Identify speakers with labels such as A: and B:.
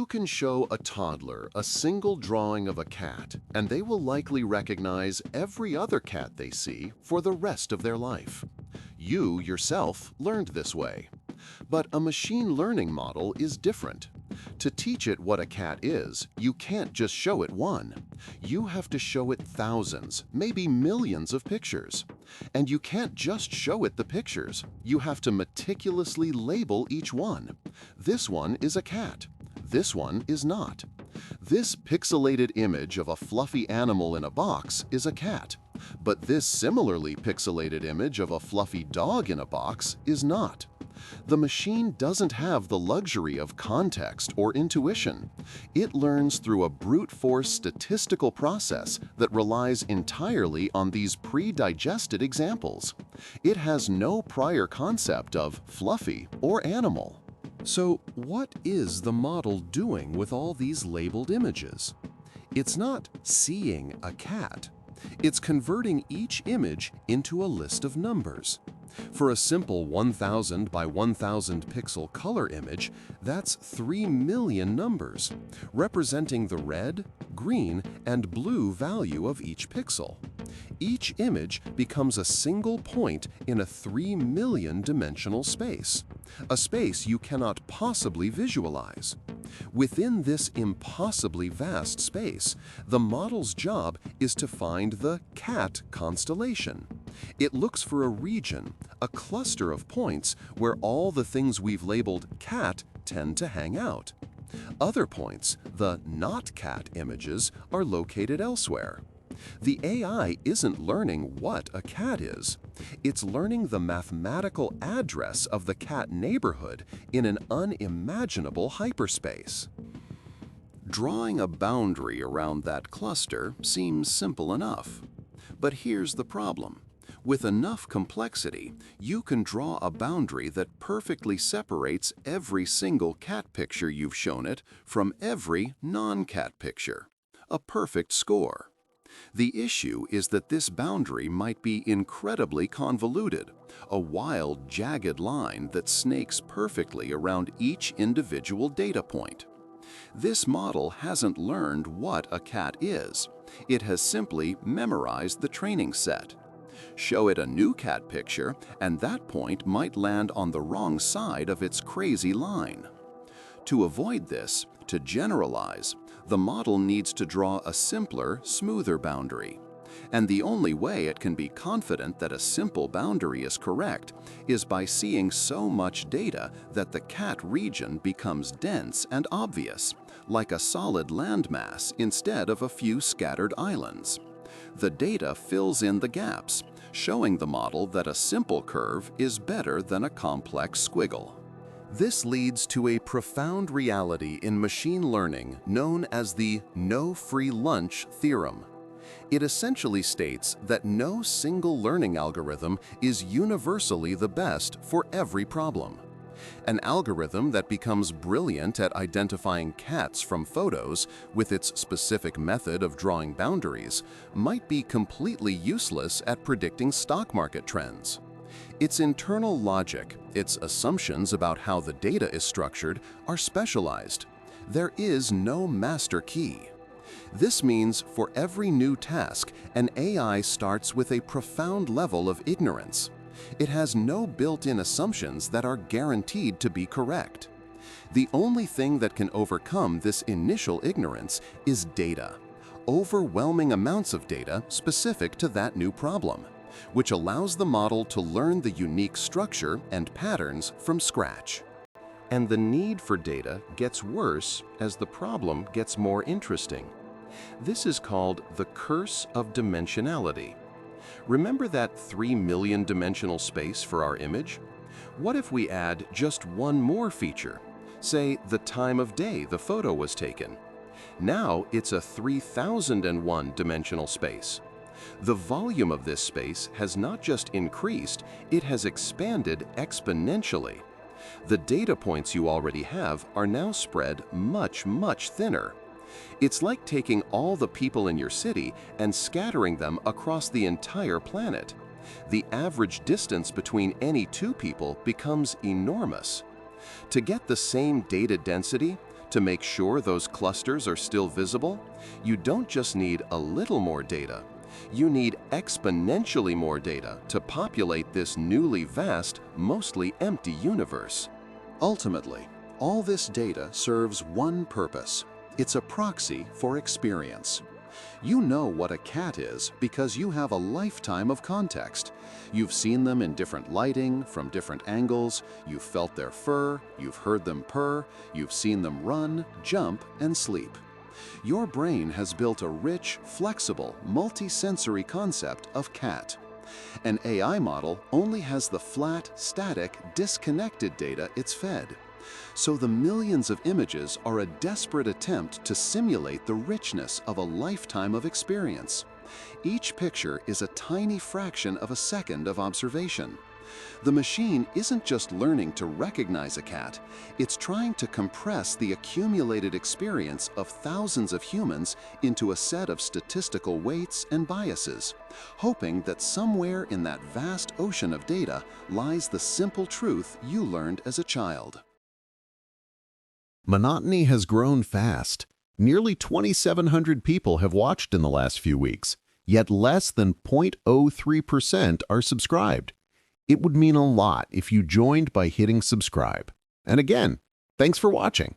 A: You can show a toddler a single drawing of a cat, and they will likely recognize every other cat they see for the rest of their life. You yourself learned this way. But a machine learning model is different. To teach it what a cat is, you can't just show it one. You have to show it thousands, maybe millions of pictures. And you can't just show it the pictures. You have to meticulously label each one. This one is a cat. This one is not. This pixelated image of a fluffy animal in a box is a cat, but this similarly pixelated image of a fluffy dog in a box is not. The machine doesn't have the luxury of context or intuition. It learns through a brute force statistical process that relies entirely on these pre-digested examples. It has no prior concept of fluffy or animal. So what is the model doing with all these labeled images? It's not seeing a cat. It's converting each image into a list of numbers. For a simple 1000 by 1000 pixel color image, that's 3 million numbers, representing the red, green, and blue value of each pixel. Each image becomes a single point in a 3 million dimensional space, a space you cannot possibly visualize. Within this impossibly vast space, the model's job is to find the cat constellation. It looks for a region, a cluster of points where all the things we've labeled cat tend to hang out. Other points, the not cat images, are located elsewhere. The AI isn't learning what a cat is. It's learning the mathematical address of the cat neighborhood in an unimaginable hyperspace. Drawing a boundary around that cluster seems simple enough. But here's the problem. With enough complexity, you can draw a boundary that perfectly separates every single cat picture you've shown it from every non-cat picture. A perfect score. The issue is that this boundary might be incredibly convoluted, a wild, jagged line that snakes perfectly around each individual data point. This model hasn't learned what a cat is. It has simply memorized the training set. Show it a new cat picture, and that point might land on the wrong side of its crazy line. To avoid this, to generalize, the model needs to draw a simpler, smoother boundary. And the only way it can be confident that a simple boundary is correct is by seeing so much data that the cat region becomes dense and obvious, like a solid landmass instead of a few scattered islands. The data fills in the gaps, showing the model that a simple curve is better than a complex squiggle. This leads to a profound reality in machine learning known as the no free lunch theorem. It essentially states that no single learning algorithm is universally the best for every problem. An algorithm that becomes brilliant at identifying cats from photos with its specific method of drawing boundaries might be completely useless at predicting stock market trends. Its internal logic, its assumptions about how the data is structured, are specialized. There is no master key. This means for every new task, an AI starts with a profound level of ignorance. It has no built-in assumptions that are guaranteed to be correct. The only thing that can overcome this initial ignorance is data, overwhelming amounts of data specific to that new problem, which allows the model to learn the unique structure and patterns from scratch. And the need for data gets worse as the problem gets more interesting. This is called the curse of dimensionality. Remember that 3 million dimensional space for our image? What if we add just one more feature? Say, the time of day the photo was taken. Now it's a 3001 dimensional space. The volume of this space has not just increased, it has expanded exponentially. The data points you already have are now spread much, much thinner. It's like taking all the people in your city and scattering them across the entire planet. The average distance between any two people becomes enormous. To get the same data density, To make sure those clusters are still visible, you don't just need a little more data. You need exponentially more data to populate this newly vast, mostly empty universe. Ultimately, all this data serves one purpose. It's a proxy for experience. You know what a cat is because you have a lifetime of context. You've seen them in different lighting, from different angles, you've felt their fur, you've heard them purr, you've seen them run, jump, and sleep. Your brain has built a rich, flexible, multi-sensory concept of cat. An AI model only has the flat, static, disconnected data it's fed. So the millions of images are a desperate attempt to simulate the richness of a lifetime of experience. Each picture is a tiny fraction of a second of observation. The machine isn't just learning to recognize a cat, it's trying to compress the accumulated experience of thousands of humans into a set of statistical weights and biases, hoping that somewhere in that vast ocean of data lies the simple truth you learned as a child.
B: Monotony has grown fast. Nearly 2,700 people have watched in the last few weeks, yet less than 0.03% are subscribed. It would mean a lot if you joined by hitting subscribe. And again, thanks for watching.